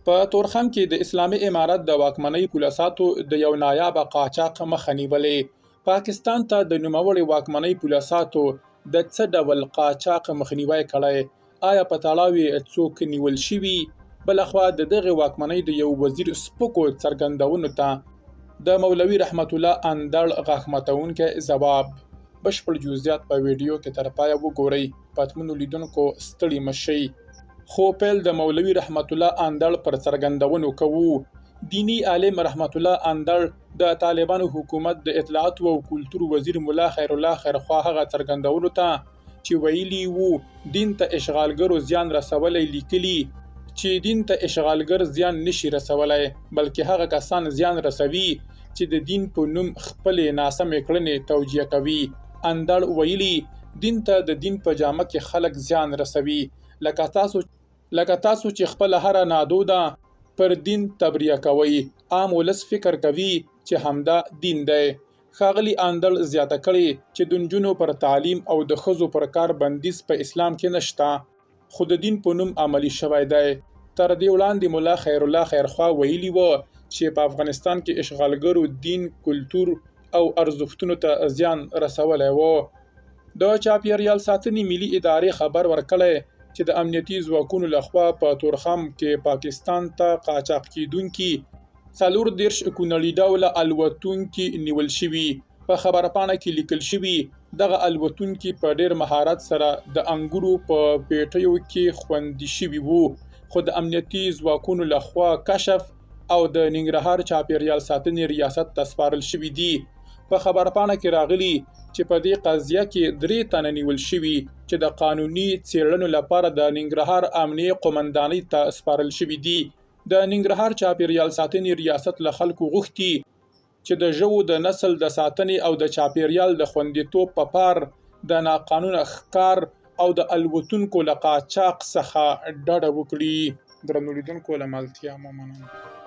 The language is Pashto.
په تورخم کې د اسلامي امارت د واکمنۍ پولیساتو د یو نایابه قاچاق مخه نیولې. پاکستان ته د نوموړې واکمنۍ پولیساتو د څه ډول قاچاق مخنیوی کړی؟ آیا په تړاو یې څوک نیول شوي؟ بلخوا د دغې واکمنۍ د یو وزیر سپکو څرګندونو ته د مولوي رحمت الله اندړ غاښ ماتونکی ځواب. بشپړ جزئیات په ویډیو کې تر پایه وګورئ. پاتمنو لیدونکو ستړي مشئ. خو پیل د مولوي رحمت الله اندړ پر څرګندونو کوو. دینی عالم رحمت الله اندړ د طالبانو حکومت د اطلاعات او کلتور وزیر مولا خیر الله خیرخوا هغه څرګندونو ته چې ویلي وو دین ته اشغالګرو زیان رسولی لیکلي چې دین ته اشغالګر زیان نشي رسولی بلکې هغه کسان زیان رسوي چې د دین په نوم خپلې ناسمې کړنې توجیه کوي. اندړ ویلي دین ته د دین په جامه کې خلک زیان رسوي لکه تاسو چې خپل هره نادوده پر دین تبریه کوئ. عام ولس فکر کوي چې همدا دین دی. ښاغلي اندړ زیاته کړې چې د نجونو پر تعلیم او د ښځو پر کار بندیز په اسلام کې نشته خو د دین په نوم عملی شوی دی. تر دې وړاندې مولا خیر الله خیرخوا ویلي و چې په افغانستان کې اشغالګرو دین، کلتور او ارزښتونو ته زیان رسولی و. د چاپیریال ساتنې ملي ادارې خبر ورکړی چې د امنیتي ځواکونو لخوا په تورخم کې پاکستان ته قاچاق کیدونکي 34 کونړي ډوله الوتونکي نیول شوي. په خبرپاڼه کې لیکل شوي دغه الوتونکي په ډیر مهارت سره د انګورو په پیټیو کې خوندي شوي وو خو د امنیتي ځواکونو لخوا کشف او د ننګرهار چاپیریال ساتنې ریاست ته سپارل شوي دي. په خبرپاڼه کې راغلي چې په دې قضیه کې 3 تنه نیول شوي چې د قانوني څېړنو لپاره د ننګرهار امنیه قومندانۍ ته سپارل شوي دي. د ننګرهار چاپیریال ساتنې ریاست له خلکو غوښتي چې د ژوو د نسل د ساتنې او د چاپیریال د خوندیتوب په پار د ناقانونه ښکار او د الوتونکو له قاچاق څخه ډډه وکړي. درنو لیدونکو له ملتیا مو مننه.